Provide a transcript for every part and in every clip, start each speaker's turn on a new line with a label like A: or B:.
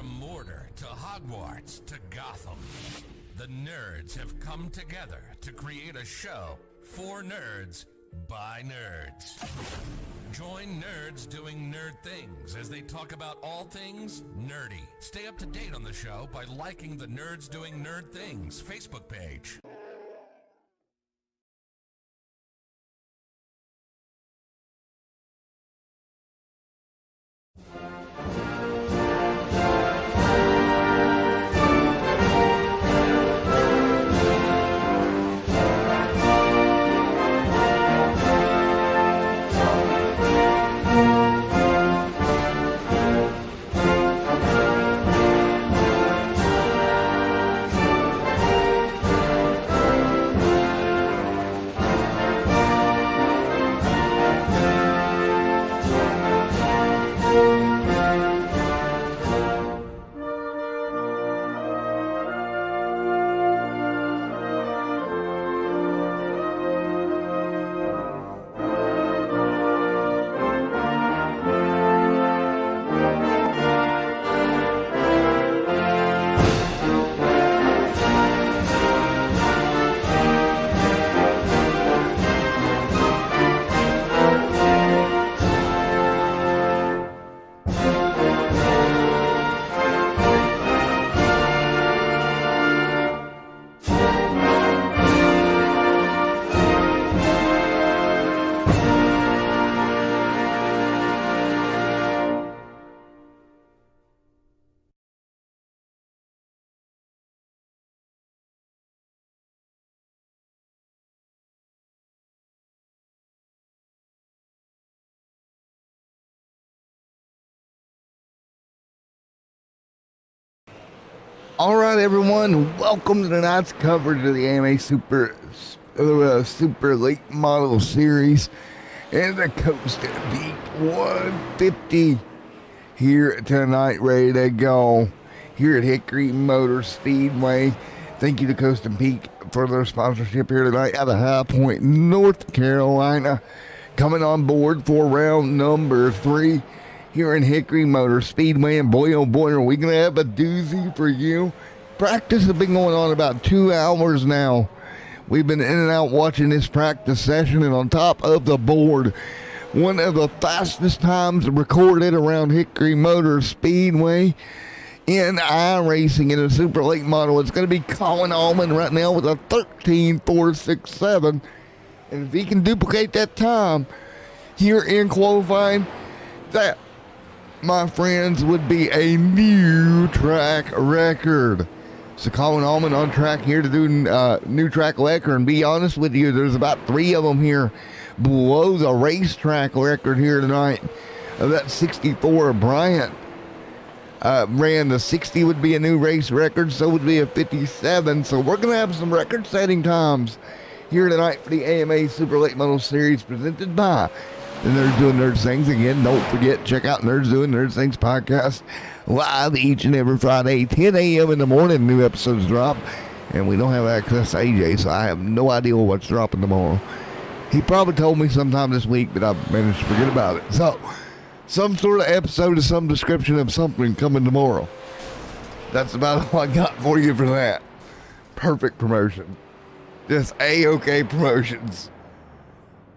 A: From Mordor to Hogwarts to Gotham, the nerds have come together to create a show for nerds by nerds. Join nerds doing nerd things as they talk about all things nerdy. Stay up to date on the show by liking the Nerds Doing Nerd Things Facebook page.
B: All right, everyone, welcome to tonight's coverage of the AMA Super Late Model Series and the Coast Peak 150 here tonight, ready to go here at Hickory Motor Speedway. Thank you to Coast and Peak for their sponsorship here tonight out of High Point, North Carolina. Coming on board for round number 3 here in Hickory Motor Speedway, and boy oh boy are we gonna have a doozy for you. Practice has been going on about 2 hours now. We've been in and out watching this practice session, and on top of the board, one of the fastest times recorded around Hickory Motor Speedway in iRacing in a super late model. It's going to be Colin Allman right now with a 13.467, and if he can duplicate that time here in qualifying, that, my friends, would be a new track record. So Colin Allman on track here to do new track record, and be honest with you, there's about 3 of them here below the racetrack record here tonight. That 64 Bryant ran the 60 would be a new race record, so would be a 57. So we're going to have some record-setting times here tonight for the AMA Super Late Model Series presented by the Nerds Doing Nerd Things. Again, don't forget, check out Nerds Doing Nerd Things podcast live each and every Friday, 10 a.m. in the morning. New episodes drop, and we don't have access to AJ, so I have no idea what's dropping tomorrow. He probably told me sometime this week, but I managed to forget about it. So, some sort of episode of some description of something coming tomorrow. That's about all I got for you for that. Perfect promotion. Just A-OK promotions.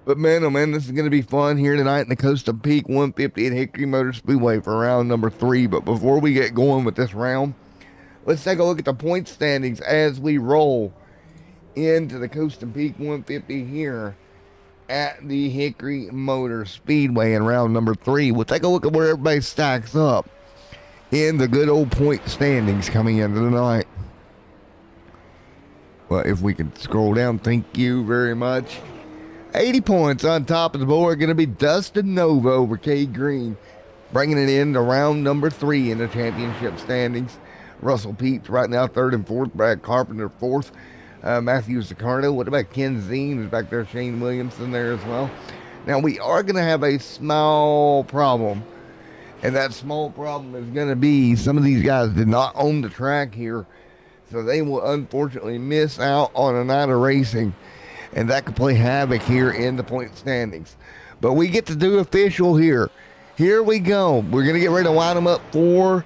B: But man, oh man, this is going to be fun here tonight in the Coast of Peak 150 at Hickory Motor Speedway for round number 3. But before we get going with this round, let's take a look at the point standings as we roll into the Coast of Peak 150 here at the Hickory Motor Speedway in round number 3. We'll take a look at where everybody stacks up in the good old point standings coming into the night. Well, if we can scroll down, thank you very much. 80 points on top of the board, going to be Dustin Nova over Cade Green, bringing it in to round number 3 in the championship standings. Russell Peets right now 3rd and 4th, Brad Carpenter 4th, Matthew Zaccardo. What about Ken Zine, who's back there, Shane Williamson there as well. Now, we are going to have a small problem, and that small problem is going to be some of these guys did not own the track here, so they will unfortunately miss out on a night of racing. And that could play havoc here in the point standings. But we get to do official here. Here we go. We're going to get ready to line them up for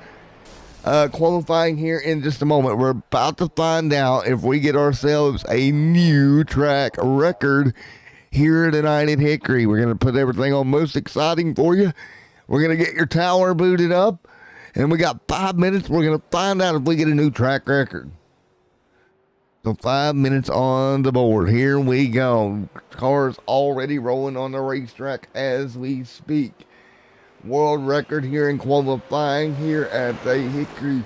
B: qualifying here in just a moment. We're about to find out if we get ourselves a new track record here tonight at Hickory. We're going to put everything on most exciting for you. We're going to get your tower booted up, and we got 5 minutes. We're going to find out if we get a new track record. So 5 minutes on the board. Here we go. Cars already rolling on the racetrack as we speak. World record here in qualifying here at the Hickory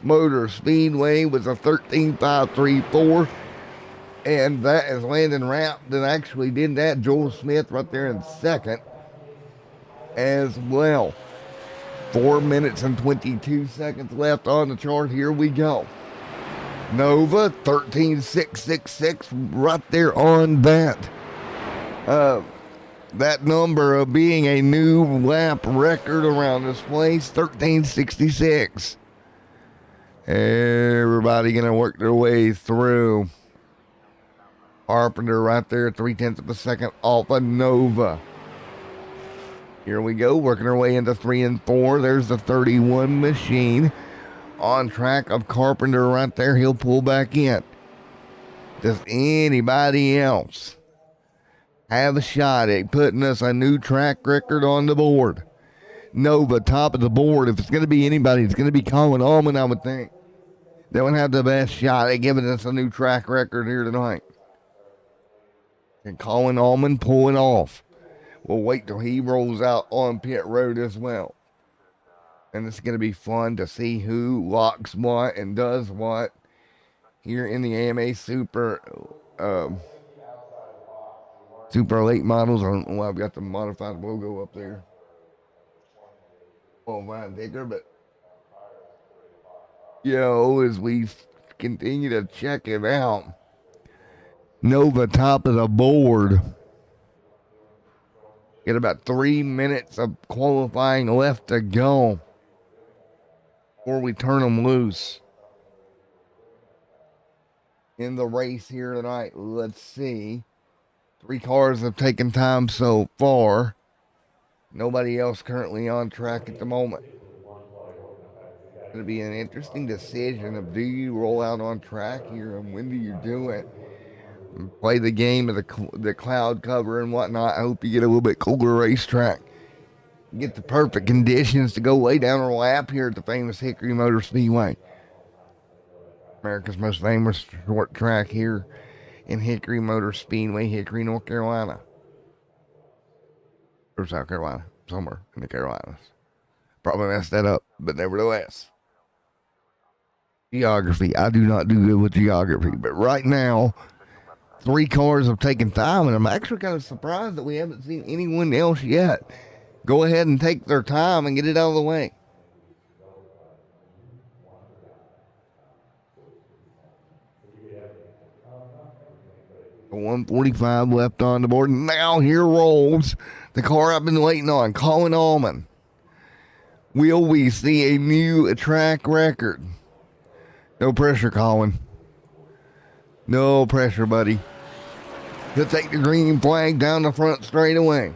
B: Motor Speedway was a 13.534. And that is Landon Rapp that actually did that. Joel Smith right there in second as well. 4 minutes and 22 seconds left on the chart. Here we go. Nova 13.666 right there on that. That number of being a new lap record around this place, 13.66. Everybody gonna work their way through. Carpenter right there, 0.3 of a second off of Nova. Here we go, working our way into 3 and 4. There's the 31 machine on track of Carpenter right there. He'll pull back in. Does anybody else have a shot at putting us a new track record on the board? Nova, top of the board. If it's going to be anybody, it's going to be Colin Allman, I would think. They would have the best shot at giving us a new track record here tonight. And Colin Allman pull it off. We'll wait till he rolls out on pit road as well. And it's going to be fun to see who locks what and does what here in the AMA Super Late Models. I don't know why I've got the modified logo up there. Oh, my digger, but as we continue to check it out, Nova top of the board. Get about 3 minutes of qualifying left to go before we turn them loose in the race here tonight. Let's see. 3 cars have taken time so far. Nobody else currently on track at the moment. It's going to be an interesting decision of, do you roll out on track here and when do you do it? And play the game of the cloud cover and whatnot. I hope you get a little bit cooler racetrack. Get the perfect conditions to go lay down a lap here at the famous Hickory Motor Speedway. America's most famous short track here in Hickory Motor Speedway, Hickory, North Carolina. Or South Carolina, somewhere in the Carolinas. Probably messed that up, but nevertheless. Geography. I do not do good with geography, but right now, 3 cars have taken time, and I'm actually kind of surprised that we haven't seen anyone else yet go ahead and take their time and get it out of the way. The 145 left on the board. Now here rolls the car I've been waiting on, Colin Allman. Will we see a new track record? No pressure, Colin. No pressure, buddy. He'll take the green flag down the front straight away.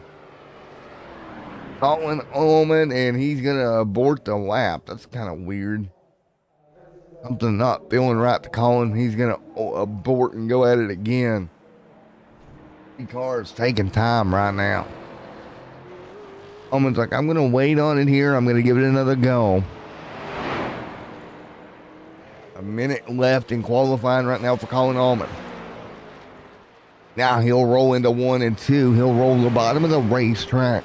B: Colin Allman, and he's going to abort the lap. That's kind of weird. Something not feeling right to Colin. He's going to abort and go at it again. The car's taking time right now. Allman's like, I'm going to wait on it here. I'm going to give it another go. A minute left in qualifying right now for Colin Allman. Now he'll roll into 1 and 2. He'll roll the bottom of the racetrack.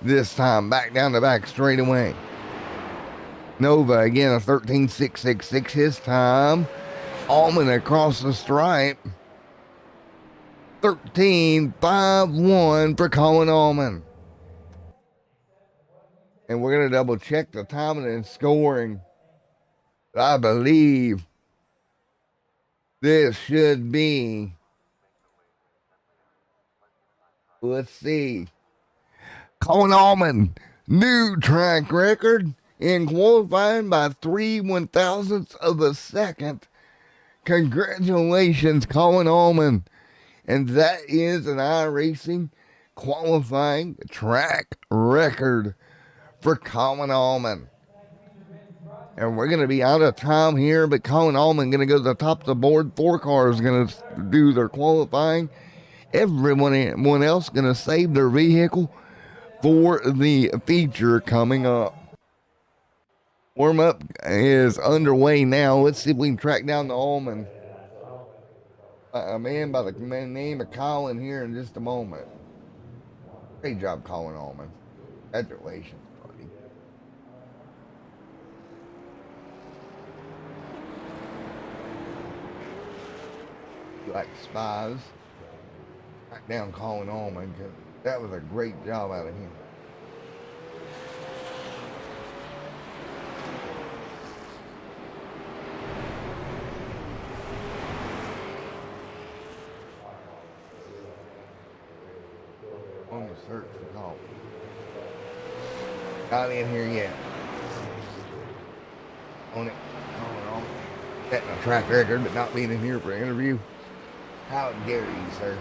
B: This time back down the back straight away. Nova again, a 13.666 his time. Allman across the stripe. 13.51 for Colin Allman. And we're going to double check the timing and scoring. I believe this should be, let's see, Colin Allman, new track record in qualifying by 3/1000ths of a second. Congratulations, Colin Allman. And that is an iRacing qualifying track record for Colin Allman. And we're going to be out of time here, but Colin Allman going to go to the top of the board. 4 cars going to do their qualifying. Everyone else going to save their vehicle for the feature coming up. Warm-up is underway now. Let's see if we can track down the Allman. A man by the name of Colin here in just a moment. Great job, Colin Allman. Congratulations, buddy. Like spies. Track down Colin Allman, because that was a great job out of him. On the search for Colin. Not in here yet. On it. Colin Allman. Setting a track record, but not being in here for an interview. How dare you, sir?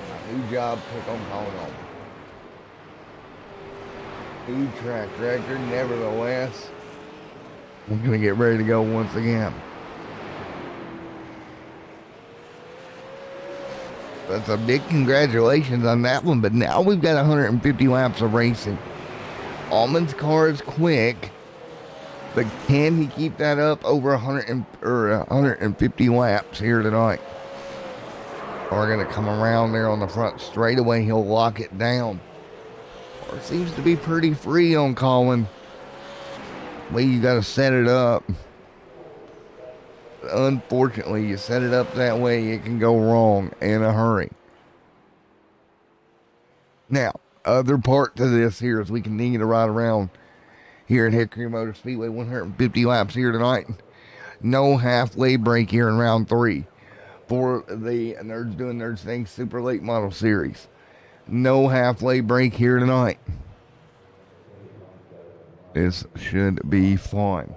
B: My new job took on Colin Allman. New track record, nevertheless. We're going to get ready to go once again. That's a big congratulations on that one, but now we've got 150 laps of racing. Allman's car is quick, but can he keep that up over 150 laps here tonight? We're going to come around there on the front straightaway. He'll lock it down. Or seems to be pretty free on Colin. Well, you got to set it up. Unfortunately, you set it up that way, it can go wrong in a hurry. Now, other part to this here as we continue to ride around here at Hickory Motor Speedway, 150 laps here tonight. No halfway break here in round 3 for the Nerds Doing Nerds Things Super Late Model Series. No halfway break here tonight. This should be fun.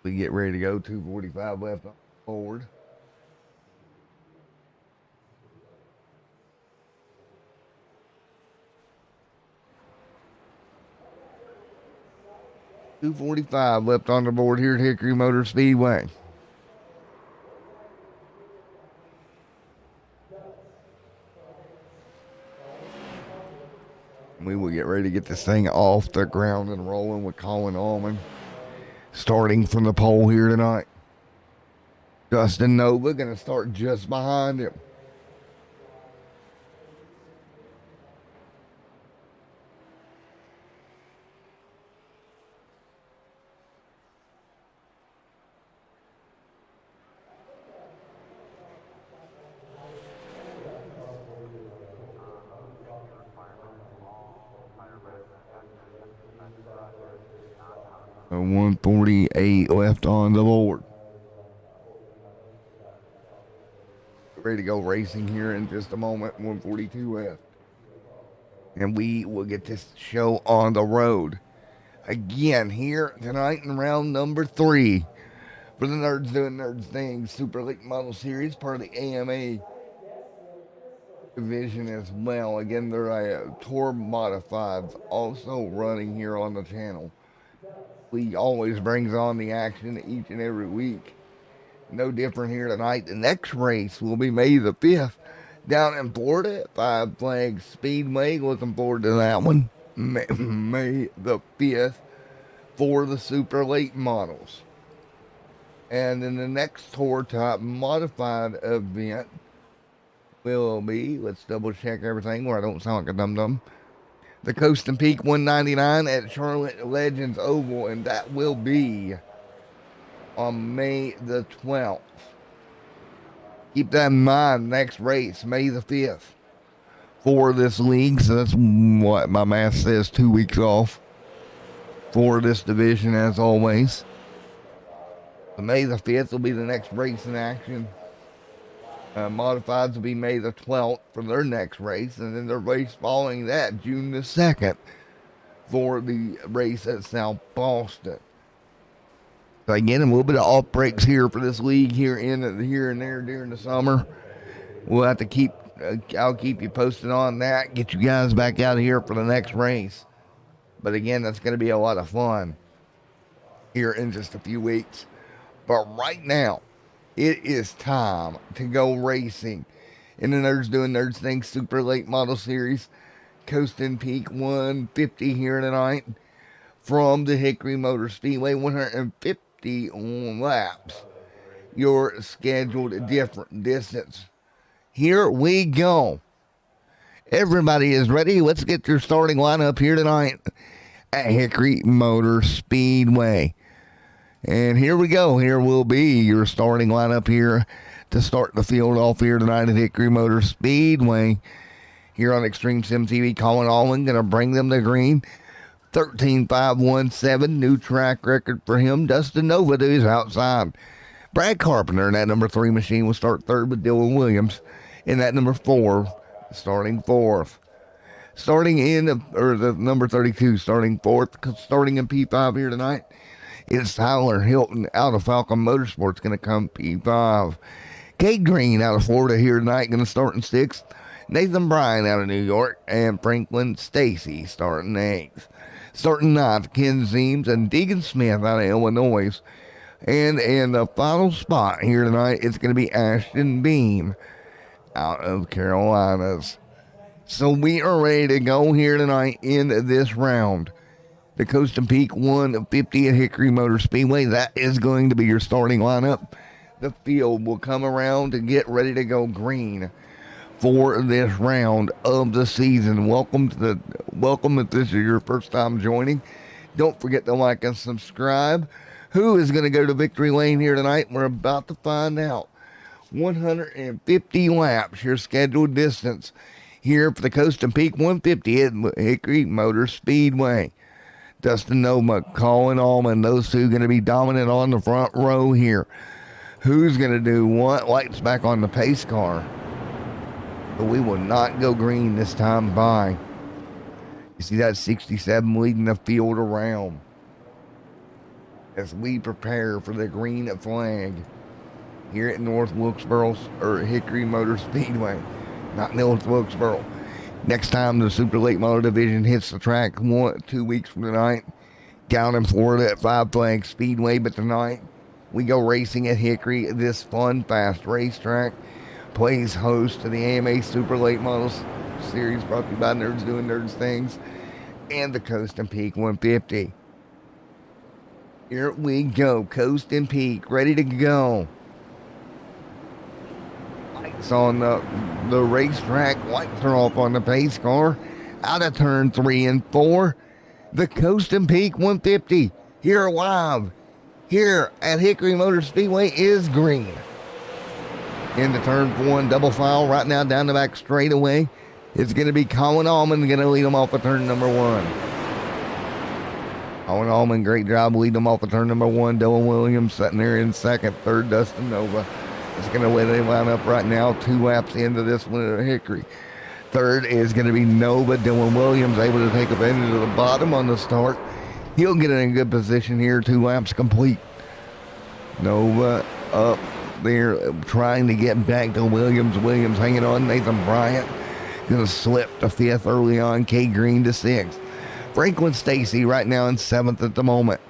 B: We get ready to go. 2:45 left on forward. $2:45 left on the board here at Hickory Motor Speedway. We will get ready to get this thing off the ground and rolling with Colin Allman. Starting from the pole here tonight. Dustin Nova going to start just behind him. So 148 left on the board. Ready to go racing here in just a moment. 142 left. And we will get this show on the road. Again, here tonight in round number 3 for the Nerds Doing Nerds Things Super Late Model Series, part of the AMA division as well. Again, they're a Tour Modifieds also running here on the channel. He always brings on the action each and every week. No different here tonight. The next race will be May the 5th down in Florida at Five Flags Speedway. Looking forward to that one. May the 5th for the super late models. And then the next Tour Top Modified event will be, let's double check everything where I don't sound like a dum-dum, the Coast and Peak 199 at Charlotte Legends Oval, and that will be on May the 12th. Keep that in mind. Next race, May the 5th for this league. So that's what my math says, 2 weeks off for this division as always. So May the 5th will be the next race in action. Modifieds will be May the 12th for their next race, and then the race following that, June the 2nd, for the race at South Boston. So again, a little bit of off breaks here for this league here and there during the summer. we'll have to keep, I'll keep you posted on that, get you guys back out here for the next race. But again, that's going to be a lot of fun here in just a few weeks. But right now, it is time to go racing in the Nerds Doing Nerds Things Super Late Model Series. Coasting Peak 150 here tonight from the Hickory Motor Speedway. 150 laps. Your scheduled different distance. Here we go. Everybody is ready. Let's get your starting lineup here tonight at Hickory Motor Speedway. And here we go. Here will be your starting lineup here to start the field off here tonight at Hickory Motor Speedway. Here on ExtremeSimTV, Colin Allman going to bring them the green. 13.517, new track record for him. Dustin Nova to his outside. Brad Carpenter in that number 3 machine will start third with Dylan Williams in that number 4, starting fourth. Starting in, the number 32, starting fourth, starting in P5 here tonight. It's Tyler Hilton out of Falcon Motorsports going to come P5. Kate Green out of Florida here tonight going to start in 6th. Nathan Bryan out of New York and Franklin Stacy starting 8th. Starting 9th, Ken Zeems and Deegan Smith out of Illinois. And in the final spot here tonight, it's going to be Ashton Beam out of Carolinas. So we are ready to go here tonight in this round. The Coast and Peak 150 at Hickory Motor Speedway. That is going to be your starting lineup. The field will come around to get ready to go green for this round of the season. Welcome if this is your first time joining. Don't forget to like and subscribe. Who is going to go to victory lane here tonight? We're about to find out. 150 laps, your scheduled distance here for the Coast and Peak 150 at Hickory Motor Speedway. Dustin Nova, Colin Allman, those two going to be dominant on the front row here. Who's going to do what? Lights back on the pace car. But we will not go green this time by. You see that 67 leading the field around as we prepare for the green flag here at North Wilkesboro, or Hickory Motor Speedway, not North Wilkesboro. Next time the Super Late Model Division hits the track 2 weeks from tonight, down in Florida at Five Flags Speedway. But tonight we go racing at Hickory. This fun, fast racetrack plays host to the AMA Super Late Models Series, brought to you by Nerds Doing Nerds Things and the Coast and Peak 150. Here we go, Coast and Peak, ready to go. Lights on the racetrack, lights are off on the pace car. Out of turn 3 and 4, the Coast and Peak 150 here live here at Hickory Motor Speedway is green. Into turn 1, double file right now down the back straightaway. It's going to be Colin Allman going to lead them off of turn number 1. Colin Allman, great job leading them off of turn number 1. Dylan Williams sitting there in second. Third, Dustin Nova. It's going to let they line up right now 2 laps into this one at Hickory. Third is going to be Nova. Dylan Williams able to take advantage of the bottom on the start. He'll get in a good position here. 2 laps complete. Nova up there trying to get back to Williams. Williams hanging on. Nathan Bryant going to slip to 5th early on. Kay Green to 6th. Franklin Stacy right now in 7th at the moment.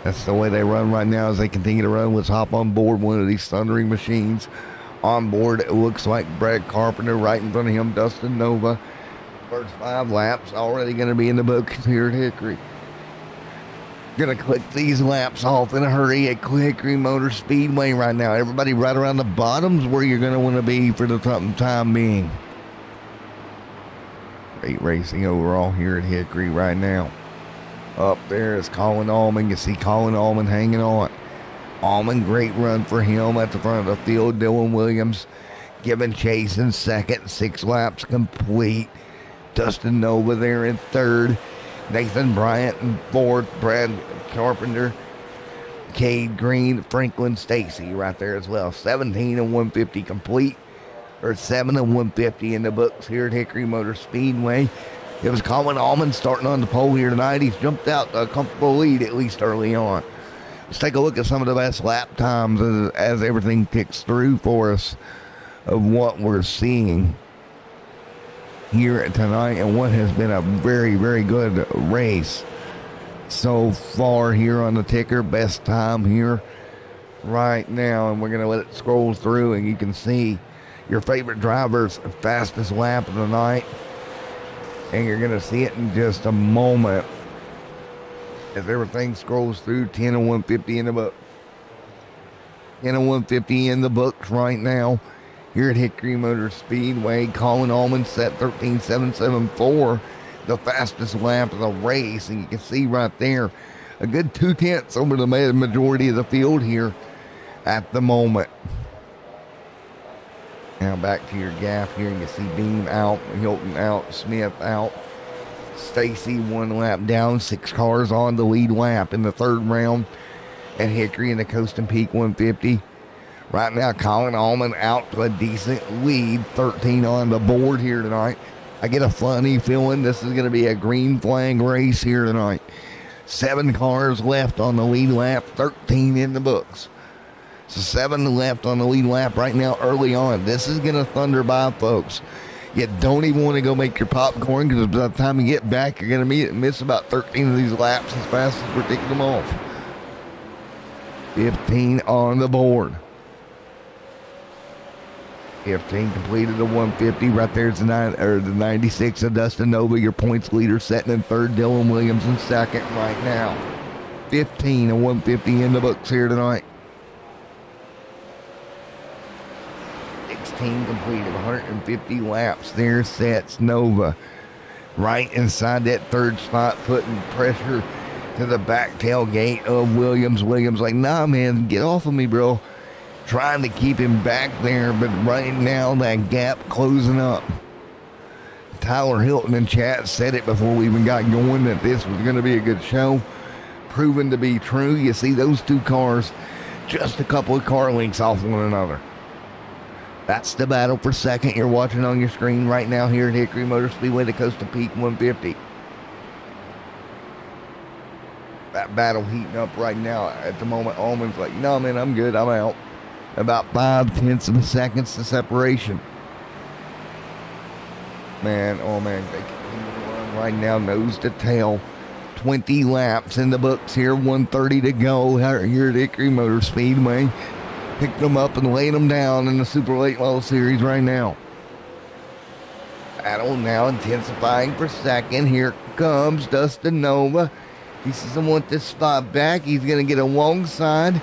B: That's the way they run right now as they continue to run. Let's hop on board one of these thundering machines. On board, it looks like Brad Carpenter right in front of him, Dustin Nova. First 5 laps already going to be in the books here at Hickory. Going to click these laps off in a hurry at Hickory Motor Speedway right now. Everybody right around the bottoms where you're going to want to be for the time being. Great racing overall here at Hickory right now. Up there is Colin Allman. You see Colin Allman hanging on. Allman, great run for him at the front of the field. Dylan Williams giving chase in second. 6 laps complete. Dustin Nova there in third. Nathan Bryant in fourth. Brad Carpenter, Cade Green, Franklin Stacy right there as well. 17 and 150 complete. Or 7 and 150 in the books here at Hickory Motor Speedway. It was Colin Allman starting on the pole here tonight. He's jumped out a comfortable lead, at least early on. Let's take a look at some of the best lap times as everything ticks through for us of what we're seeing here tonight and what has been a very, very good race so far here on the ticker. Best time here right now, and we're going to let it scroll through, and you can see your favorite driver's fastest lap of the night, and you're going to see it in just a moment as everything scrolls through. 10 and 150 in the book. 10 and 150 in the books right now here at Hickory Motor Speedway. Colin Allman set 13.774, the fastest lap of the race, and you can see right there a good 2/10 over the majority of the field here at the moment. Now back to your gap here, and you see Beam out, Hilton out, Smith out. Stacy 1 lap down, 6 cars on the lead lap in the third round at Hickory in the Coast and Peak 150. Right now, Colin Allman out to a decent lead, 13 on the board here tonight. I get a funny feeling this is going to be a green flag race here tonight. 7 cars left on the lead lap, 13 in the books. So 7 left on the lead lap right now early on. This is going to thunder by, folks. You don't even want to go make your popcorn, because by the time you get back, you're going to miss about 13 of these laps as fast as we're taking them off. 15 on the board. 15 completed the 150. Right there's the 96 of Dustin Nova, your points leader, setting in third. Dylan Williams in second right now. 15 and 150 in the books here tonight. 16 completed, 150 laps. There sets Nova right inside that third spot, putting pressure to the back tailgate of Williams. Williams like, nah, man, get off of me, bro. Trying to keep him back there, but right now that gap closing up. Tyler Hilton in chat said it before we even got going that this was going to be a good show. Proven to be true. You see those 2 cars just a couple of car lengths off one another. That's the battle for second you're watching on your screen right now here at Hickory Motor Speedway, the Coast to Peak 150. That battle heating up right now. At the moment, Allman's like, no, man, I'm good. I'm out. About 5/10 of a second to separation. Man, oh man, they continue to run right now, nose to tail. 20 laps in the books here, 130 to go here at Hickory Motor Speedway. Picked them up and laid them down in the Super Late Model Series right now. Battle now intensifying for second. Here comes Dustin Nova. He says, I want this spot back. He's going to get alongside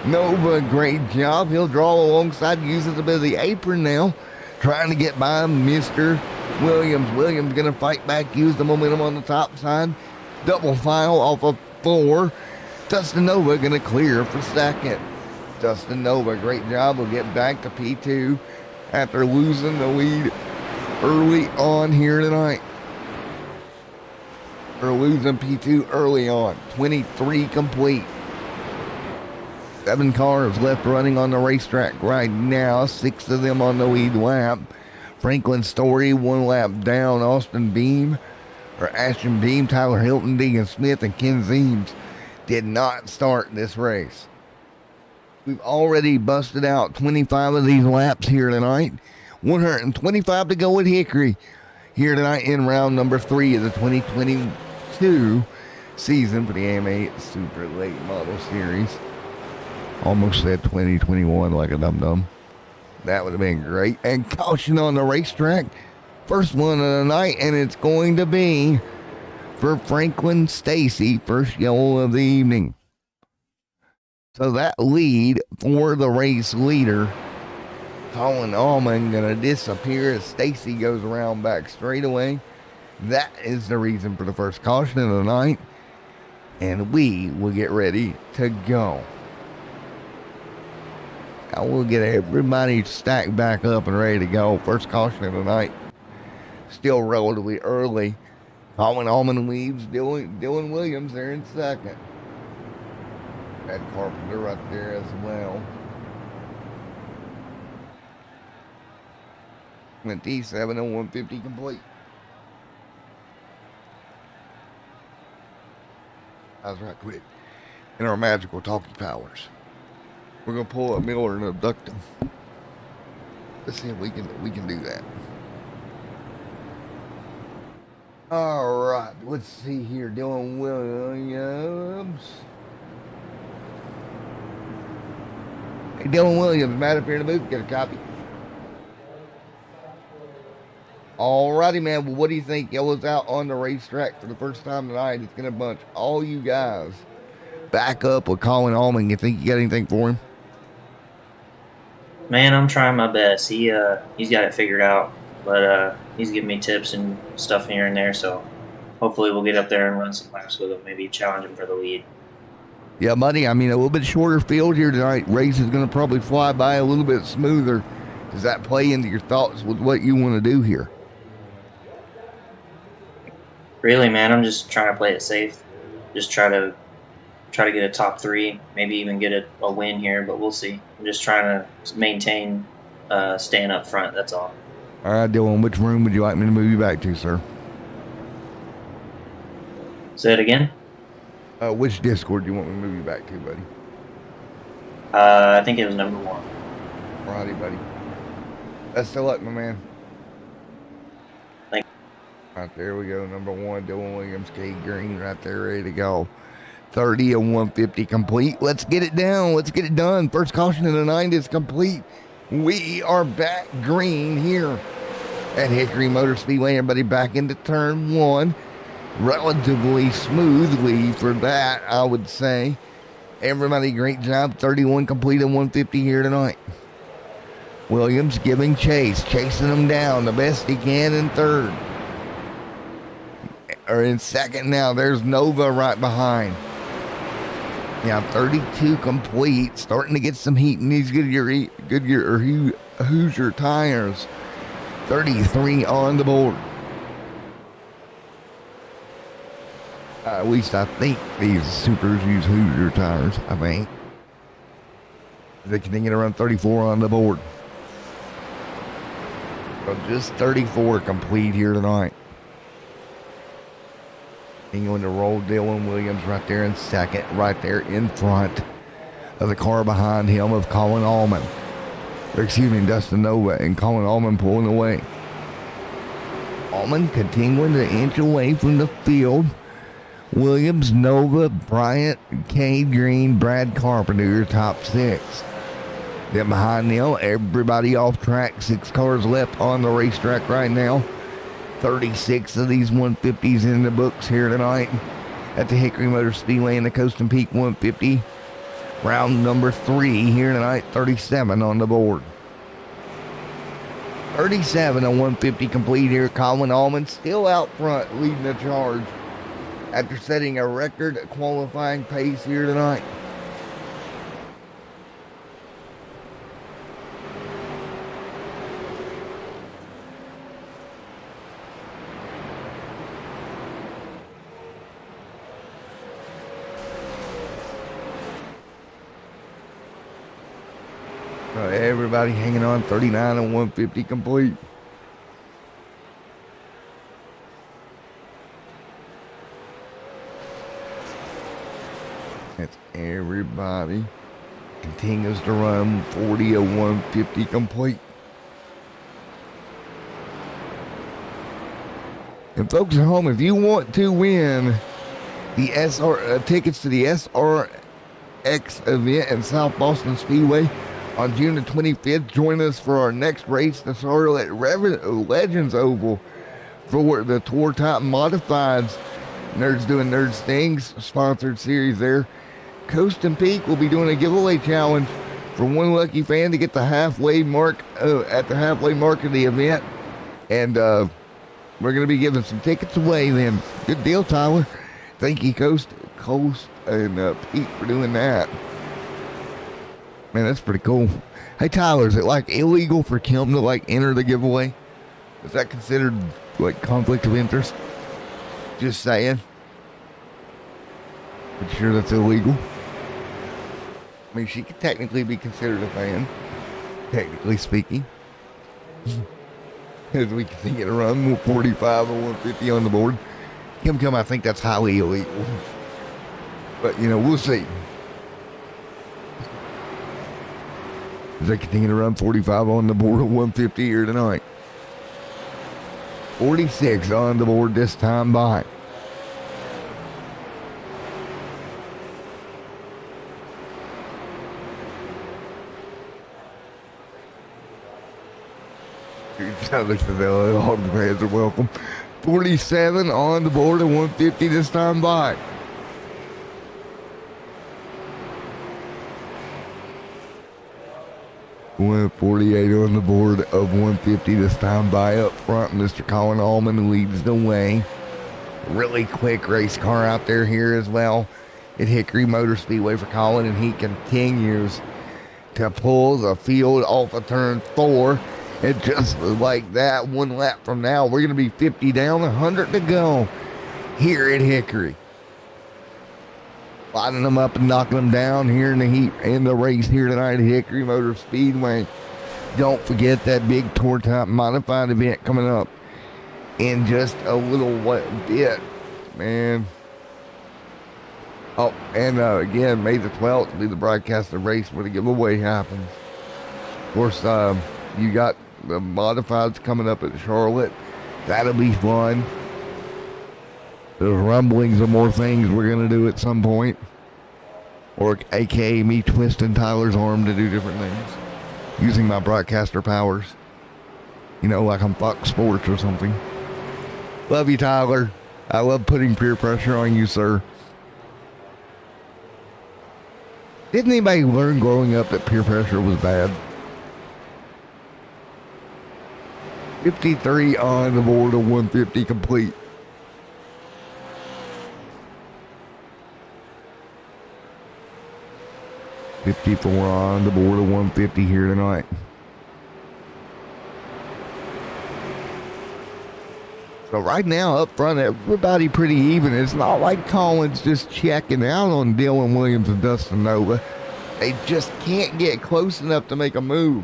B: Nova. Great job. He'll draw alongside, uses a bit of the apron now, trying to get by Mr. Williams. Williams going to fight back, use the momentum on the top side. Double file off of 4. Dustin Nova going to clear for second. Dustin Nova, great job. Will get back to P2 after losing the lead early on here tonight. Or losing P2 early on. 23 complete. 7 cars left running on the racetrack right now. 6 of them on the lead lap. Franklin Story 1 lap down. Ashton Beam, Tyler Hilton, Deegan Smith, and Ken Zeems did not start this race. We've already busted out 25 of these laps here tonight. 125 to go at Hickory here tonight in round number 3 of the 2022 season for the AMA Super Late Model Series. Almost said 2021 like a dum-dum. That would have been great. And caution on the racetrack. First one of the night, and it's going to be for Franklin Stacy, first yellow of the evening. So that lead for the race leader, Colin Allman, going to disappear as Stacy goes around back straightaway. That is the reason for the first caution of the night. And we will get ready to go. Now we'll get everybody stacked back up and ready to go. First caution of the night. Still relatively early. Colin Allman leaves. Dylan Williams there in second. Ed Carpenter right there as well. 27 and 150 complete. That's right quick. In our magical talking powers, we're going to pull up Miller and abduct him. Let's see if we can do that. All right, let's see here. Dylan Williams. Hey, Dylan Williams, Matt up here in the booth. Get a copy. All righty, man. Well, what do you think? Yellow's out on the racetrack for the first time tonight. It's going to bunch all you guys back up with Colin Allman. You think you got anything for him?
C: Man, I'm trying my best. He's got it figured out, but he's giving me tips and stuff here and there. So hopefully we'll get up there and run some laps with him. Maybe challenge him for the lead.
B: Yeah, buddy. I mean, a little bit shorter field here tonight. Race is going to probably fly by a little bit smoother. Does that play into your thoughts with what you want to do here?
C: Really, man, I'm just trying to play it safe. Just try to get a top 3, maybe even get a win here, but we'll see. I'm just trying to maintain staying up front, that's all.
B: All right, Dylan, which room would you like me to move you back to, sir?
C: Say it again?
B: Which Discord do you want me to move you back to, buddy?
C: I think it was number 1.
B: Righty, buddy. Best of luck, my man.
C: Thank you.
B: Right, there we go. Number 1, Dylan Williams, K Green, right there, ready to go. 30 and 150 complete. Let's get it down. Let's get it done. First caution of the night is complete. We are back green here at Hickory Motor Speedway. Everybody back into turn 1. Relatively smoothly for that, I would say. Everybody, great job. 31 complete and 150 here tonight. Williams giving chase, chasing them down the best he can in third. Or in second now. There's Nova right behind. Yeah, 32 complete. Starting to get some heat in these Goodyear or Hoosier tires. 33 on the board. At least I think these Supers use Hoosier tires, I think. They continue to run 34 on the board. So just 34 complete here tonight. Going to roll Dylan Williams right there in second, right there in front of the car behind him of Colin Allman. Or excuse me, Dustin Nova and Colin Allman pulling away. Allman continuing to inch away from the field. Williams, Nova, Bryant, Cade Green, Brad Carpenter, top 6. Then behind them, everybody off track. 6 cars left on the racetrack right now. 36 of these 150s in the books here tonight at the Hickory Motor Speedway in the Coast and Peak 150. Round number 3 here tonight, 37 on the board. 37 on 150 complete here. Colin Allman still out front leading the charge after setting a record qualifying pace here tonight. Everybody hanging on, 39 and 150 complete. That's everybody. Continues to run 40 and 150 complete. And folks at home, if you want to win the tickets to the SRX event at South Boston Speedway on June the 25th, join us for our next race, the Charlotte Legends Oval, for the Tour Type Modifieds. Nerds Doing Nerds Things sponsored series there. Coast and Peak will be doing a giveaway challenge for one lucky fan to get the halfway mark at the halfway mark of the event, and we're going to be giving some tickets away then. Good deal, Tyler. Thank you, Coast and Pete, for doing that. Man, that's pretty cool. Hey, Tyler, is it like illegal for Kim to like enter the giveaway? Is that considered like conflict of interest? Just saying. But sure that's illegal? I mean, she could technically be considered a fan, technically speaking. As we continue to run 45 or 150 on the board. Kim, I think that's highly illegal. But, you know, we'll see. as they continue to run 45 on the board of 150 here tonight. 46 on the board this time by. All the fans are welcome. 47 on the board of 150 this time by. With 48 on the board of 150 this time by. Up front, Mr. Colin Allman leads the way. Really quick race car out there here as well at Hickory Motor Speedway for Colin, and he continues to pull the field off of turn 4. And just like that, one lap from now, we're going to be 50 down, 100 to go here at Hickory. Lining them up and knocking them down here in the heat in the race here tonight at Hickory Motor Speedway. Don't forget that big tour type modified event coming up in just a little bit, man. Oh, and again, May the 12th will be the broadcast of the race where the giveaway happens. Of course, you got the modifieds coming up at Charlotte. That'll be fun. There's rumblings of more things we're going to do at some point. Or aka me twisting Tyler's arm to do different things. Using my broadcaster powers. You know, like I'm Fox Sports or something. Love you, Tyler. I love putting peer pressure on you, sir. Didn't anybody learn growing up that peer pressure was bad? 53 on the board of 150 complete. $54 on the board of 150 here tonight. So right now up front, everybody pretty even. It's not like Colin's just checking out on Dylan Williams and Dustin Nova. They just can't get close enough to make a move.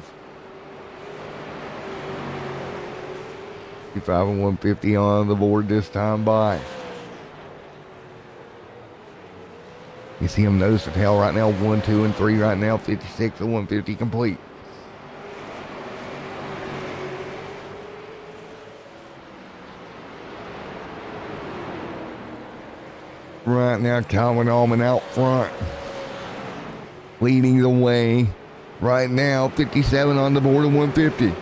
B: 55 and 150 on the board this time by. You see them nose to tail right now, 1, 2, and 3 right now, 56 and 150 complete. Right now, Colin Allman out front, leading the way. Right now, 57 on the board of 150.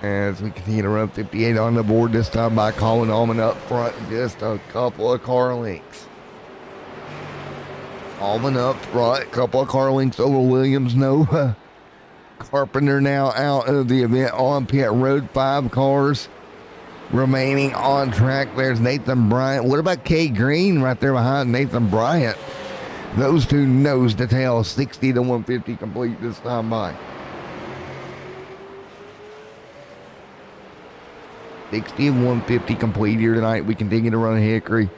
B: As we continue to run 58 on the board, this time by Colin Allman up front, just a couple of car lengths. Allman up front, a couple of car lengths over Williams Nova. Carpenter now out of the event on pit road, 5 cars remaining on track. There's Nathan Bryant. What about Kay Green right there behind Nathan Bryant? Those two nose to tail, 60 to 150 complete this time by. 60 and 150 complete here tonight. We continue to run Hickory.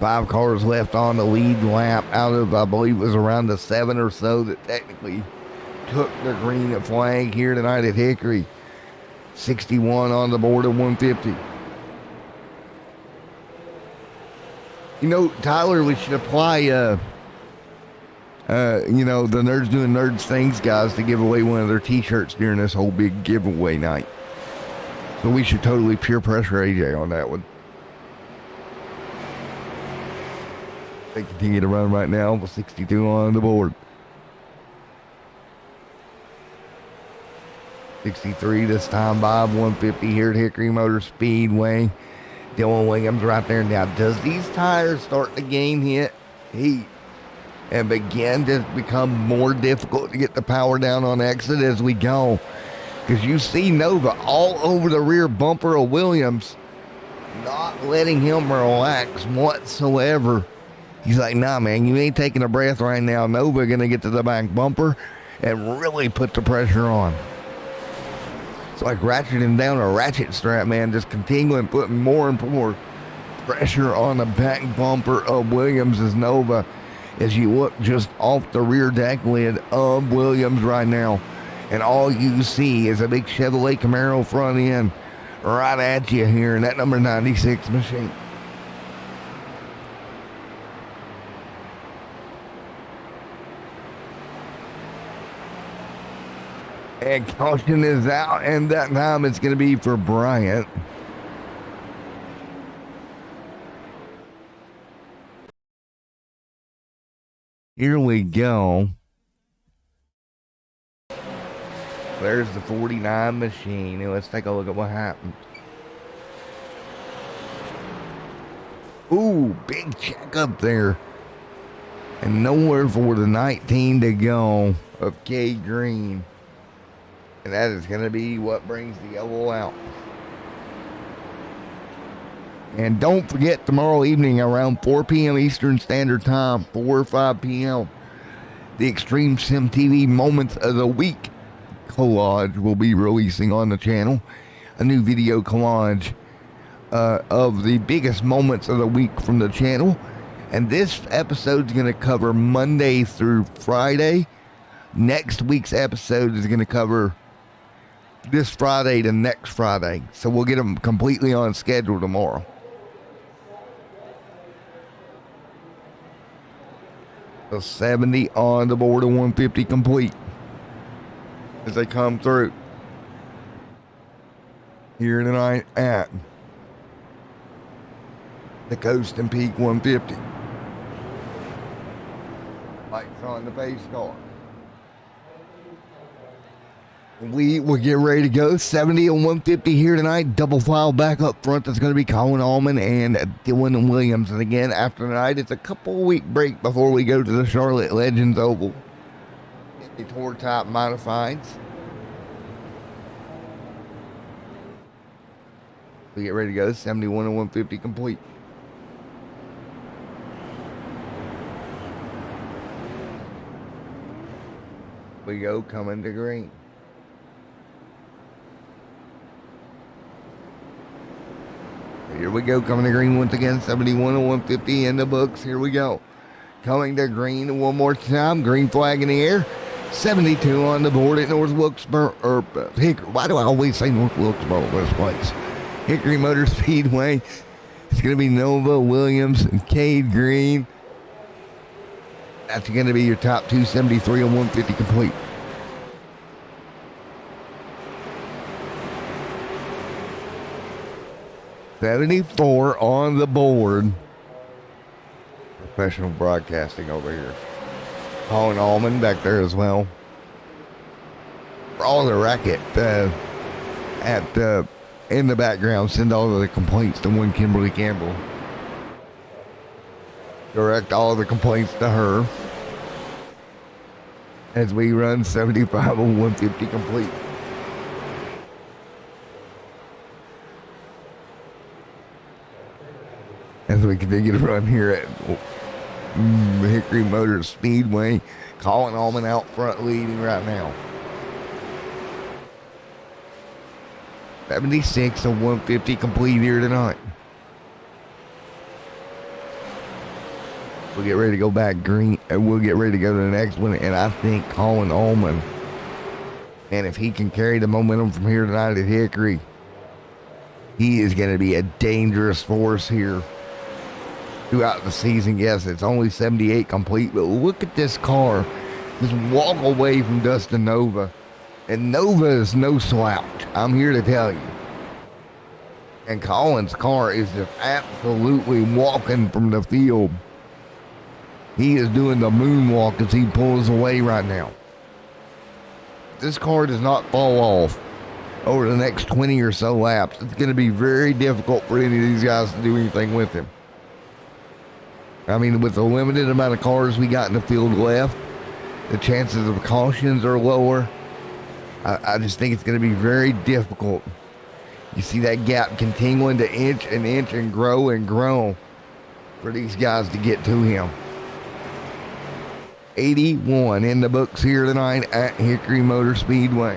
B: 5 cars left on the lead lap out of, I believe it was around the 7 or so that technically took the green flag here tonight at Hickory. 61 on the board of 150. You know, Tyler, we should apply, the Nerds Doing Nerds Things guys to give away one of their t-shirts during this whole big giveaway night. So we should totally peer pressure AJ on that one. They continue to run right now with 62 on the board. 63 this time by 150 here at Hickory Motor Speedway. Dylan Williams right there. Now, does these tires start to gain heat and begin to become more difficult to get the power down on exit as we go? Because you see Nova all over the rear bumper of Williams, not letting him relax whatsoever. He's like, nah, man, you ain't taking a breath right now. Nova going to get to the back bumper and really put the pressure on. It's like ratcheting down a ratchet strap, man, just continuing putting more and more pressure on the back bumper of Williams' Nova as you look just off the rear deck lid of Williams right now. And all you see is a big Chevrolet Camaro front end right at you here in that number 96 machine. And caution is out, and that time it's going to be for Bryant. Here we go. There's the 49 machine. And let's take a look at what happened. Ooh, big check up there. And nowhere for the 19 to go of K Green. And that is going to be what brings the yellow out. And don't forget, tomorrow evening around 4 p.m. Eastern Standard Time, 4 or 5 p.m., the extremesimtv Moments of the Week collage will be releasing on the channel. A new video collage of the biggest moments of the week from the channel. And this episode is going to cover Monday through Friday. Next week's episode is going to cover this Friday to next Friday. So we'll get them completely on schedule tomorrow. So 70 on the board and 150 complete as they come through here tonight at the Coast and Peak 150. Lights on the pace car. We will get ready to go. 70 and 150 here tonight. Double file back up front. That's going to be Colin Allman and Dylan Williams. And again, after tonight, it's a couple-week break before we go to the Charlotte Legends Oval. The tour type modifieds. We get ready to go. 71 and 150 complete. We go coming to green. Here we go, coming to green once again, 71 and 150 in the books. Here we go. Coming to green one more time, green flag in the air. 72 on the board at North Wilkesboro, or Hickory. Why do I always say North Wilkesboro this place? Hickory Motor Speedway. It's going to be Nova, Williams, and Cade Green. That's going to be your top 273 and 150 complete. $74 on the board. Professional broadcasting over here. Colin Allman back there as well. For all the racket in the background, send all of the complaints to one Kimberly Campbell. Direct all of the complaints to her. As we run 75 and 150 complete. As we continue to run here at Hickory Motor Speedway. Colin Allman out front leading right now. 76 and 150 complete here tonight. We'll get ready to go back green, and we'll get ready to go to the next one. And I think Colin Allman, and if he can carry the momentum from here tonight at Hickory, he is going to be a dangerous force here throughout the season. Yes, it's only 78 complete, but look at this car. Just walk away from Dustin Nova. And Nova is no slouch, I'm here to tell you. And Colin's car is just absolutely walking from the field. He is doing the moonwalk as he pulls away right now. This car does not fall off over the next 20 or so laps. It's going to be very difficult for any of these guys to do anything with him. I mean, with the limited amount of cars we got in the field left, the chances of cautions are lower. I just think it's going to be very difficult. You see that gap continuing to inch and grow for these guys to get to him. 81 in the books here tonight at Hickory Motor Speedway.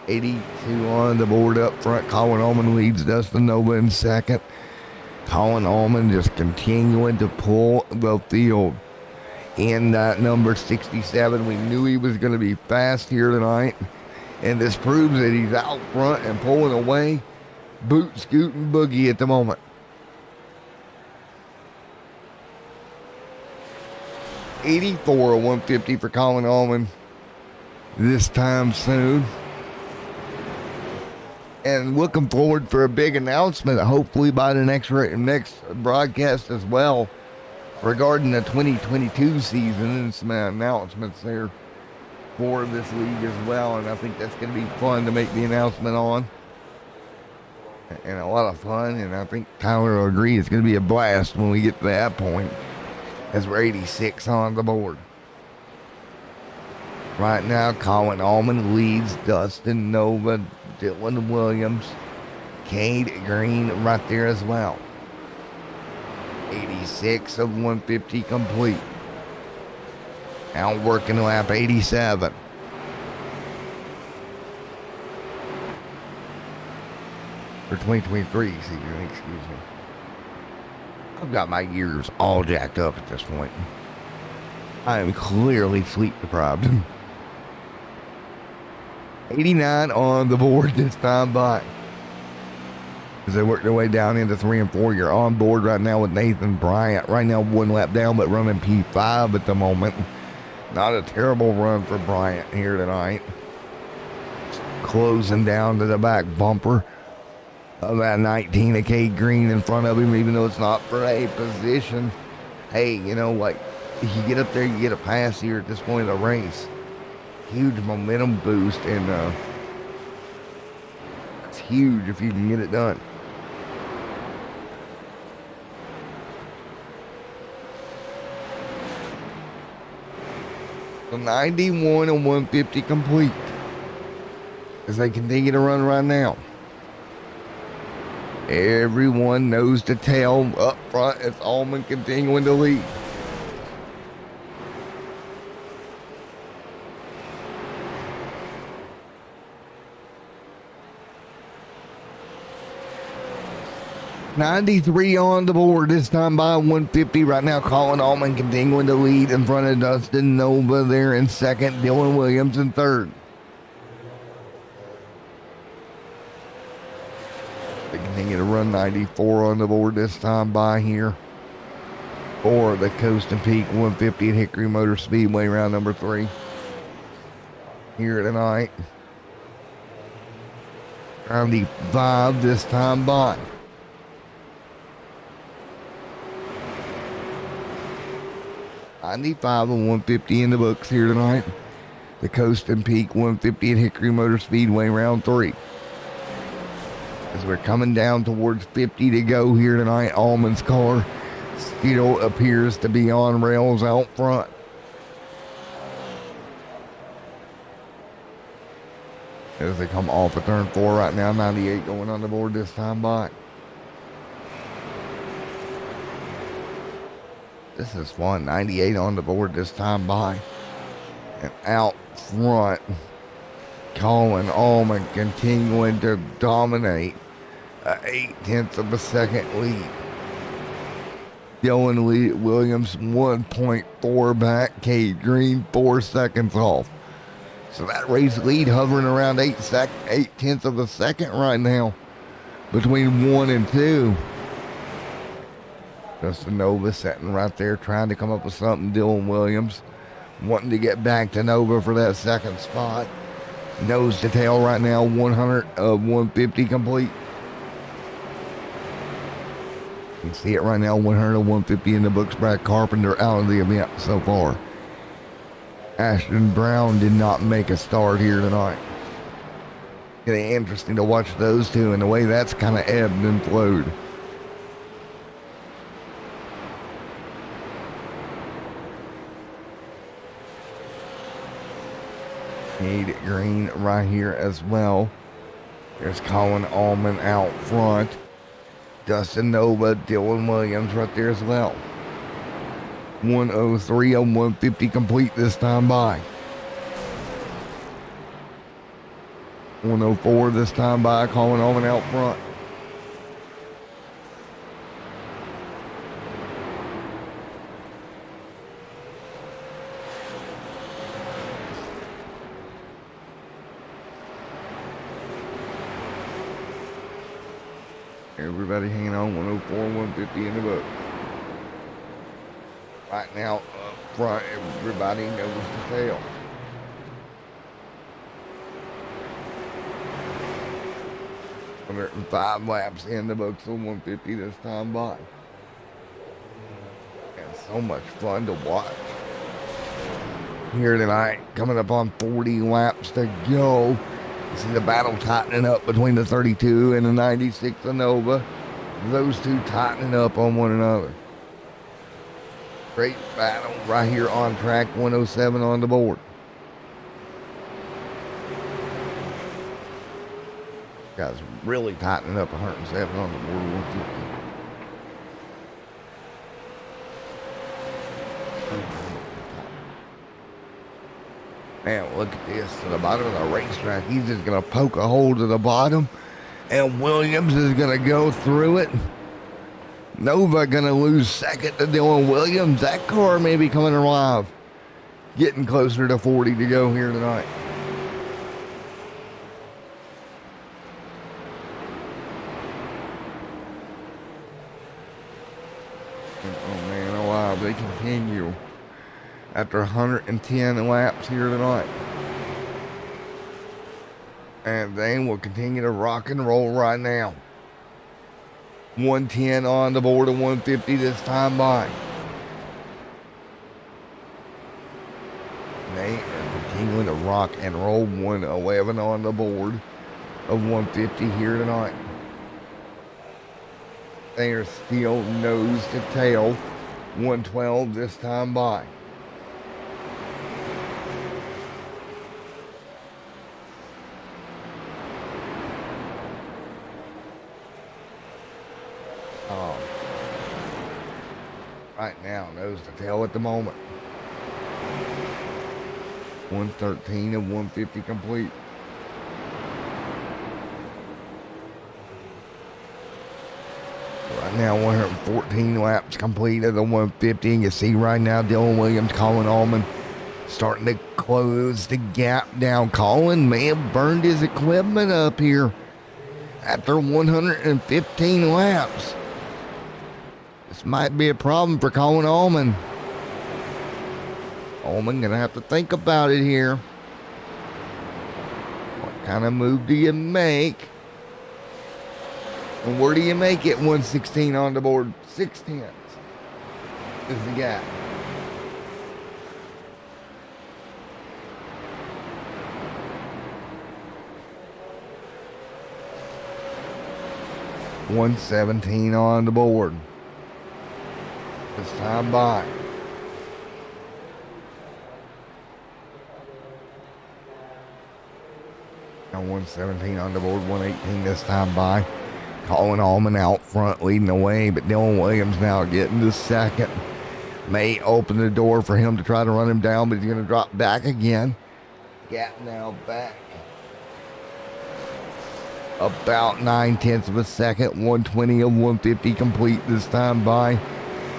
B: $82 on the board up front. Colin Allman leads Dustin Nova in second. Colin Allman just continuing to pull the field. In that number 67, we knew he was going to be fast here tonight. And this proves that he's out front and pulling away. Boot, scoot, and boogie at the moment. 84 of 150 for Colin Allman this time soon. And looking forward for a big announcement, hopefully by the next broadcast as well, regarding the 2022 season, and some announcements there for this league as well. And I think that's going to be fun to make the announcement on, and a lot of fun. And I think Tyler will agree it's going to be a blast when we get to that point, as we're 86 on the board. Right now, Colin Allman leads Dustin Nova, Dylan Williams, Cade Green right there as well. 86 of 150 complete. Now working lap 87. For 2023 season, excuse me. I've got my ears all jacked up at this point. I am clearly sleep deprived. 89 on the board this time by. As they work their way down into 3 and 4, you're on board right now with Nathan Bryant. Right now, 1 lap down, but running P5 at the moment. Not a terrible run for Bryant here tonight. Closing down to the back bumper of that 19 of Cade Green in front of him, even though it's not for a position. Hey, you know, like, if you get up there, you get a pass here at this point of the race. Huge momentum boost, and it's huge if you can get it done. So 91 and 150 complete as they continue to run right now. Everyone knows the tail up front as Allman continuing to lead. $93 on the board this time by 150. Right now, Colin Allman continuing to lead in front of Dustin Nova there in second. Dylan Williams in third. They continue to run 94 on the board this time by here for the Coast and Peak 150 at Hickory Motor Speedway, round number 3 here tonight. 95 this time by. 95 and 150 in the books here tonight. The Coast and Peak 150 at Hickory Motor Speedway, round 3. As we're coming down towards 50 to go here tonight, Allman's car still appears to be on rails out front. As they come off of turn 4 right now, 98 going on the board this time by. This is fun. 98 on the board this time by. And out front, Colin Allman continuing to dominate. 0.8 of a second lead. Dylan Williams 1.4 back. Cade Green 4 seconds off. So that race lead hovering around 0.8 of a second right now between 1 and 2. Dustin Nova sitting right there trying to come up with something. Dylan Williams wanting to get back to Nova for that second spot. Nose to tail right now, 100 of 150 complete. You can see it right now, 100 of 150 in the books. Brad Carpenter out of the event so far. Ashton Brown did not make a start here tonight. It's interesting to watch those two and the way that's kind of ebbed and flowed. Cade Green right here as well. There's Colin Allman out front. Dustin Nova, Dylan Williams right there as well. 103 of 150 complete this time by. 104 this time by. Colin Allman out front. Everybody hanging on. 104, 150 in the book. Right now, front, everybody knows the tail. $105 laps in the books on 150 this time by. And so much fun to watch here tonight. Coming up on 40 laps to go. You see the battle tightening up between the 32 and the 96 Innova. Those two tightening up on one another. Great battle right here on track 107 on the board. Guys really tightening up 107 on the board 150. Man, look at this. To the bottom of the racetrack, he's just going to poke a hole to the bottom, and Williams is going to go through it. Nova going to lose second to Dylan Williams. That car may be coming alive. Getting closer to 40 to go here tonight. Oh man, alive. They continue after 110 laps here tonight. And they will continue to rock and roll right now. 110 on the board and 150 this time by. They are continuing to rock and roll. 111 on the board of 150 here tonight. They are still nose to tail. 112 this time by. Right now, nose to tail at the moment. 113 of 150 complete. Right now, 114 laps complete of the 150. And you see right now, Dylan Williams, Colin Allman starting to close the gap down. Colin may have burned his equipment up here after 115 laps. This might be a problem for Colin Allman. Allman gonna have to think about it here. What kind of move do you make? And where do you make it? 116 on the board. 6/10 is the gap. $117 on the board. This time by. Now 117 on the board, 118 this time by. Colin Allman out front leading the way, but Dylan Williams now getting to second. May open the door for him to try to run him down, but he's going to drop back again. Gap now back about 9/10 of a second. 120 of 150 complete this time by.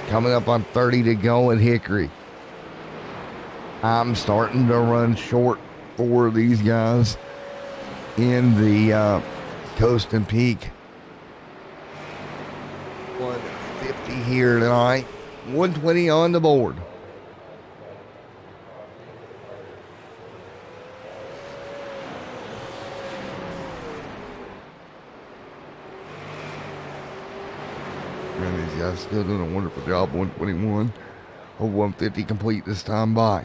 B: Coming up on 30 to go at Hickory. I'm starting to run short for these guys in the Coast and Peak. 150 here tonight. 120 on the board. And these guys still doing a wonderful job. 121 or 150 complete this time by.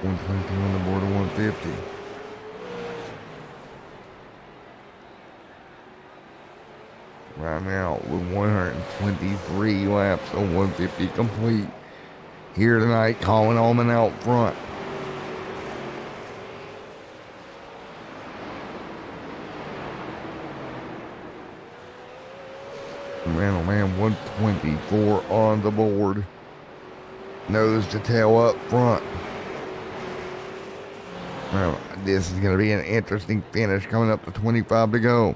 B: $122 on the board of 150. Right now with 123 laps of 150 complete. Here tonight, Colin Allman out front. Man, oh man, 124 on the board. Nose to tail up front. Well, this is going to be an interesting finish coming up to 25 to go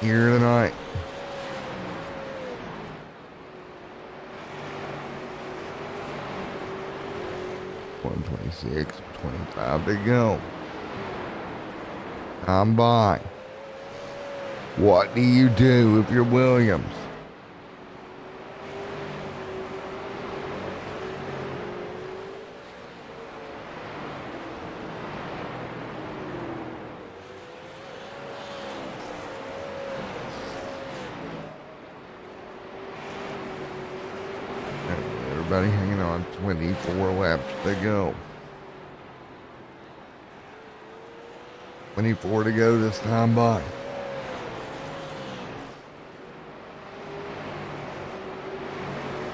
B: here tonight. $126, 25 to go. I'm by. What do you do if you're Williams? Everybody hanging on, 24 laps to go. 24 to go this time by.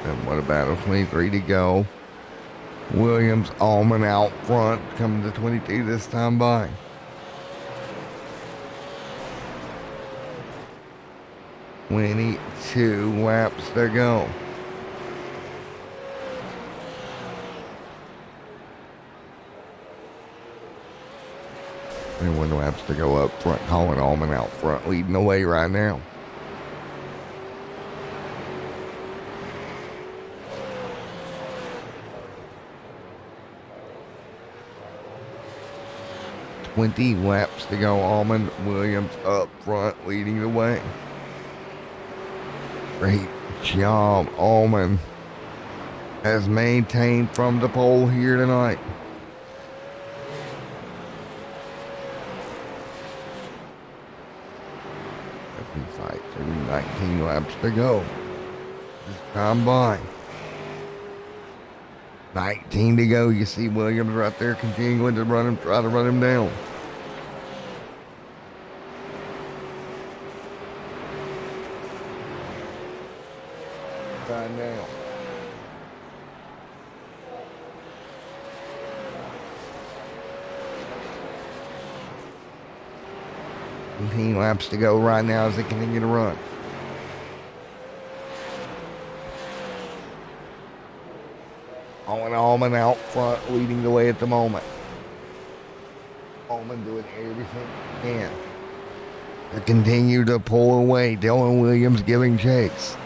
B: And what about a 23 to go? Williams, Allman out front, coming to 22 this time by. Two laps to go. 21 laps to go up front. Colin Allman out front, leading the way right now. Laps to go. Allman, Williams up front, leading the way. Great job, Allman has maintained from the pole here tonight. Fight through 19 laps to go. This time by. 19 to go. You see Williams right there continuing to run him, try to run him down. Right now. Laps to go right now as they continue to run. Allman out front, leading the way at the moment. Allman doing everything he can to continue to pull away. Dylan Williams giving chase.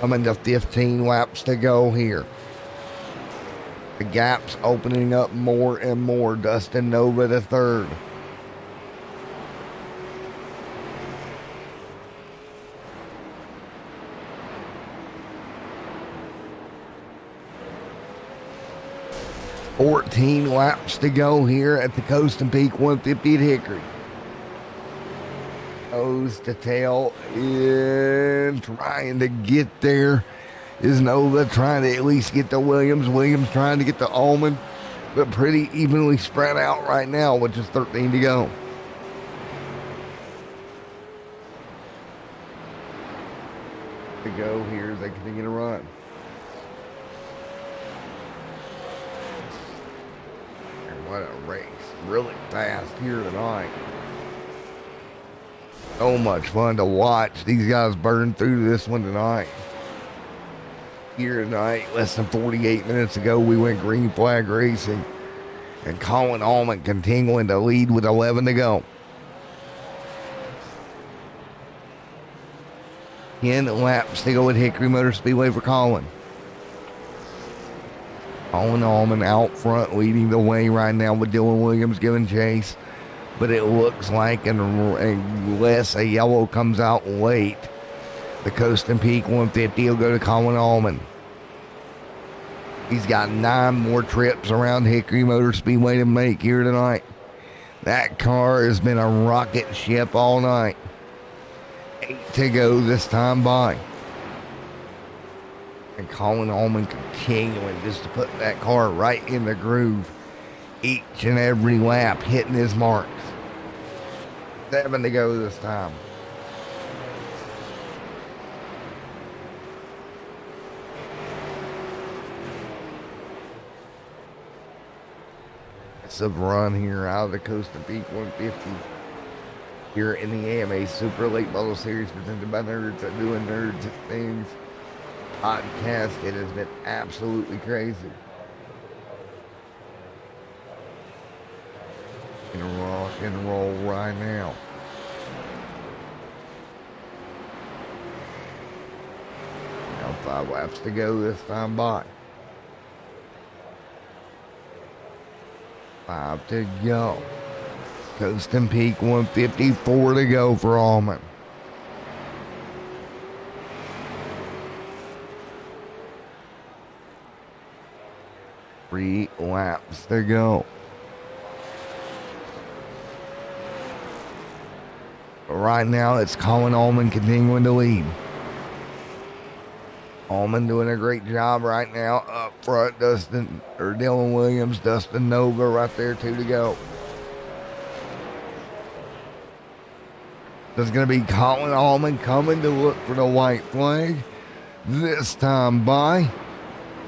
B: Coming to 15 laps to go here. The gap's opening up more and more. Dustin Nova to third. $14 laps to go here at the Coast and Peak 150 at Hickory. Nose to tail and trying to get there is Nova, trying to at least get to Williams. Williams trying to get to Allman, but pretty evenly spread out right now, which is 13 to go. To go here as they continue to run. What a race. Really fast here tonight. So much fun to watch. These guys burn through this one tonight. Here tonight, less than 48 minutes ago, we went green flag racing. And Colin Allman continuing to lead with 11 to go. 10 laps to go at Hickory Motor Speedway for Colin. Colin Allman out front, leading the way right now with Dylan Williams giving chase. But it looks like unless a yellow comes out late, the Coast and Peak 150 will go to Colin Allman. He's got 9 more trips around Hickory Motor Speedway to make here tonight. That car has been a rocket ship all night. 8 to go this time by. And Colin Allman continuing just to put that car right in the groove each and every lap, hitting his marks. 7 to go this time. It's a run here out of the Coast and Peak 150 here in the AMA Super Late Model Series presented by Nerds that doing Nerds Things podcast. It has been absolutely crazy. In rock and roll right now. Now 5 laps to go this time by. 5 to go. Coasting Peak 154 to go for Allman. Three laps to go. Right now, it's Colin Allman continuing to lead. Allman doing a great job right now up front. Dylan Williams, Dustin Nova right there, 2 to go. There's going to be Colin Allman coming to look for the white flag. This time by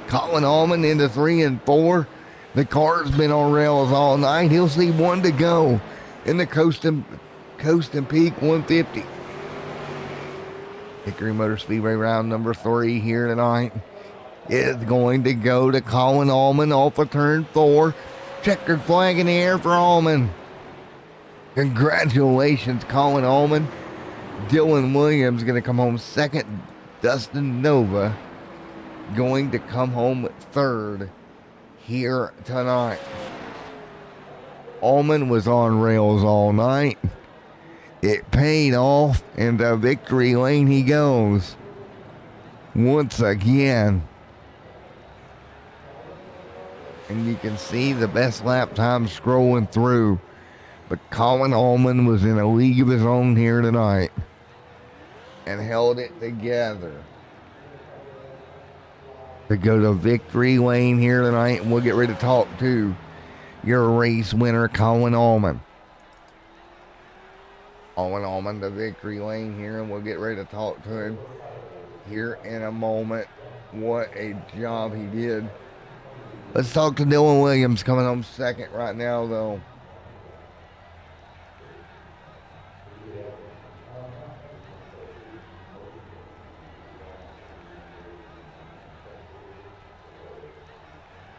B: Colin Allman into 3 and 4. The car's been on rails all night. He'll see 1 to go in the Coasting Peak 150. Hickory Motor Speedway round number 3 here tonight is going to go to Colin Allman off of turn 4. Checkered flag in the air for Allman. Congratulations, Colin Allman. Dylan Williams going to come home second. Dustin Nova going to come home third here tonight. Allman was on rails all night. It paid off, and the victory lane he goes once again. And you can see the best lap time scrolling through. But Colin Allman was in a league of his own here tonight and held it together to go to victory lane here tonight. And we'll get ready to talk to your race winner, Colin Allman. Colin Allman to victory lane here, and we'll get ready to talk to him here in a moment. What a job he did. Let's talk to Dylan Williams coming home second right now, though.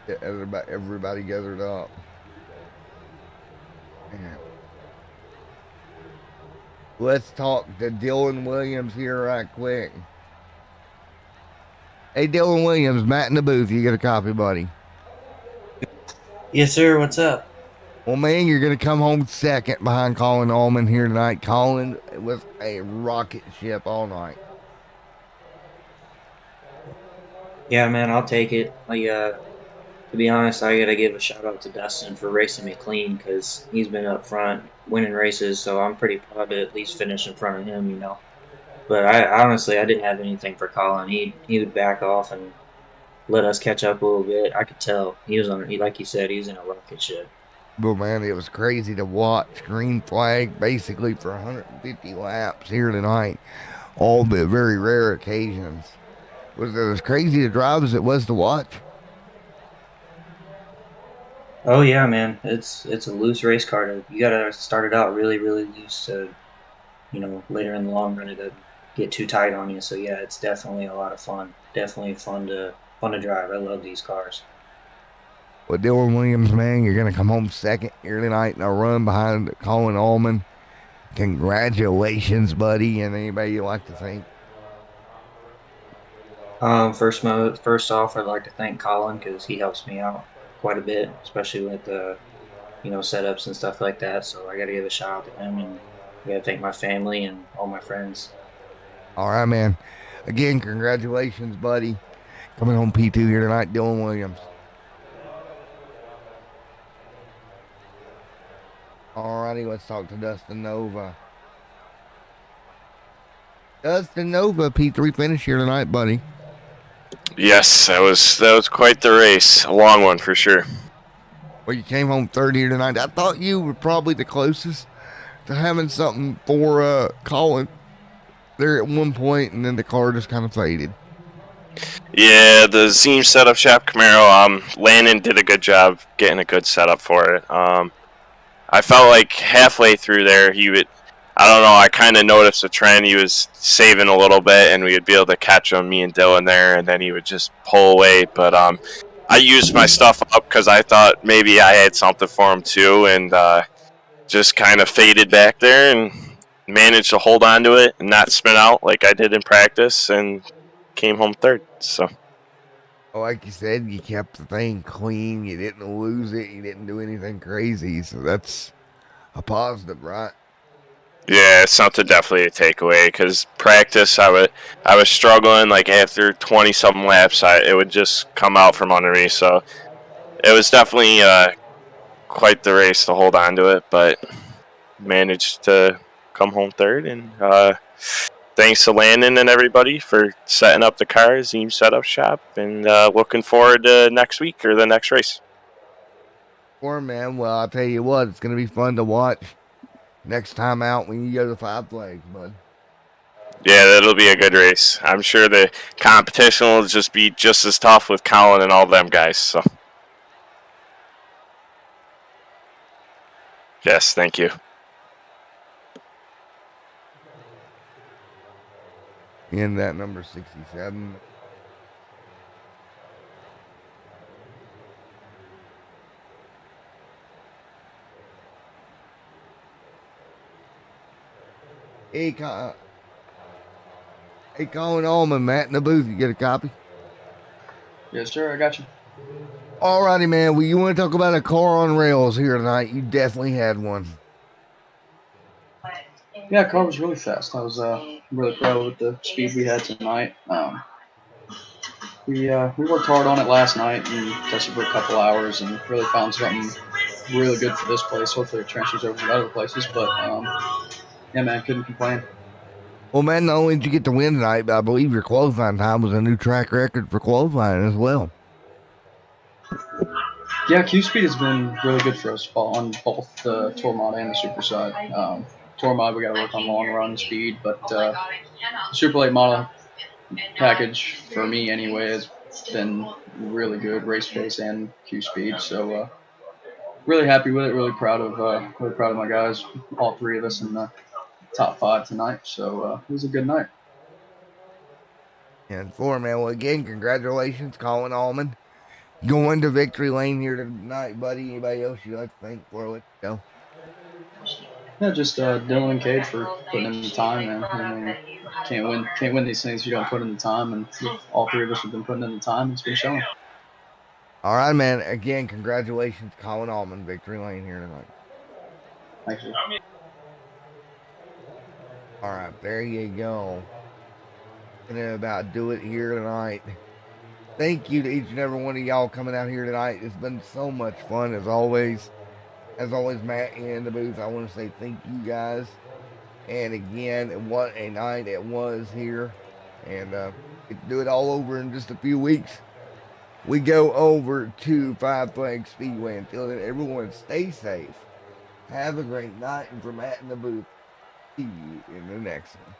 B: Get everybody gathered up. Man. Let's talk to Dylan Williams here right quick. Hey, Dylan Williams, Matt in the booth. You get a copy, buddy?
C: Yes, sir. What's up?
B: Well, man, you're going to come home second behind Colin Allman here tonight. Colin was a rocket ship all night.
C: Yeah, man, I'll take it. To be honest, I got to give a shout out to Dustin for racing me clean because he's been up front winning races, so I'm pretty proud to at least finish in front of him, you know. But I didn't have anything for Colin. He would back off and let us catch up a little bit. I could tell he was like you said, he was in a rocket ship.
B: Well, man, it was crazy to watch. Green flag basically for 150 laps here tonight. All but very rare occasions. Was it as crazy to drive as it was to watch?
C: Oh yeah, man, it's a loose race car. You gotta start it out really, really loose to, you know, later in the long run to get too tight on you. So yeah, it's definitely a lot of fun. Definitely fun to drive. I love these cars.
B: Well, Dylan Williams, man, you're gonna come home second here tonight in a run behind Colin Allman. Congratulations, buddy, and anybody you like to thank?
C: First off, I'd like to thank Colin because he helps me out quite a bit, especially with the, you know, setups and stuff like that. So I got to give a shout out to him, and I got to thank my family and all my friends.
B: All right, man. Again, congratulations, buddy. Coming home P2 here tonight, Dylan Williams. All righty, let's talk to Dustin Nova. Dustin Nova, P3 finish here tonight, buddy.
D: Yes, that was quite the race. A long one for sure.
B: Well, you came home third here tonight. I thought you were probably the closest to having something for Colin there at one point, and then the car just kind of faded.
D: Yeah, the Zine setup shop Camaro. Landon did a good job getting a good setup for it. I felt like halfway through there, I don't know, I kind of noticed a trend. He was saving a little bit, and we would be able to catch him, me and Dylan there, and then he would just pull away. But I used my stuff up because I thought maybe I had something for him too, and just kind of faded back there and managed to hold on to it and not spin out like I did in practice, and came home third. So,
B: well, like you said, you kept the thing clean. You didn't lose it. You didn't do anything crazy. So that's a positive, right?
D: Yeah, it's something definitely to take away because practice, I was struggling. Like after 20-something laps, it would just come out from under me. So it was definitely quite the race to hold on to it, but managed to come home third. And thanks to Landon and everybody for setting up the car, Zim Setup Shop, and looking forward to next week or the next race.
B: Poor man. Well, I'll tell you what, it's going to be fun to watch next time out when you go to Five Flags, bud.
D: Yeah, that'll be a good race. I'm sure the competition will just be just as tough with Colin and all them guys. So, yes, thank you.
B: In that number 67. Hey, Colin Allman, Matt in the booth. You get a copy?
E: Yes, sir. I got you.
B: Alrighty, man. Well, you want to talk about a car on rails here tonight? You definitely had one.
E: Yeah, car was really fast. I was really proud with the speed we had tonight. We worked hard on it last night and tested for a couple hours and really found something really good for this place. Hopefully it transfers over to other places, but yeah, man, couldn't complain.
B: Well, man, not only did you get the win tonight, but I believe your qualifying time was a new track record for qualifying as well.
E: Yeah, Q speed has been really good for us on both the Tour Mod and the Super side. Tour Mod, we got to work on long run speed, but the Super Late model package for me anyway has been really good race pace and Q speed. So really happy with it. Really proud of my guys. All three of us in the top 5 tonight. So it was a good night.
B: And four, man. Well, again, congratulations, Colin Allman. Going to victory lane here tonight, buddy. Anybody else you'd like to thank for it? Go.
E: Yeah, just Dylan and Cade for putting in the time, man. I mean, can't win these things if you don't put in the time, and all three of us have been putting in the time. It's been showing.
B: All right, man. Again, congratulations, Colin Allman. Victory lane here tonight.
E: Thank you.
B: All right, there you go. Gonna about do it here tonight. Thank you to each and every one of y'all coming out here tonight. It's been so much fun as always. As always, Matt in the booth, I want to say thank you guys. And again, what a night it was here. And do it all over in just a few weeks. We go over to Five Flags Speedway. Until then, everyone stay safe. Have a great night. And for Matt in the booth, see you in the next one.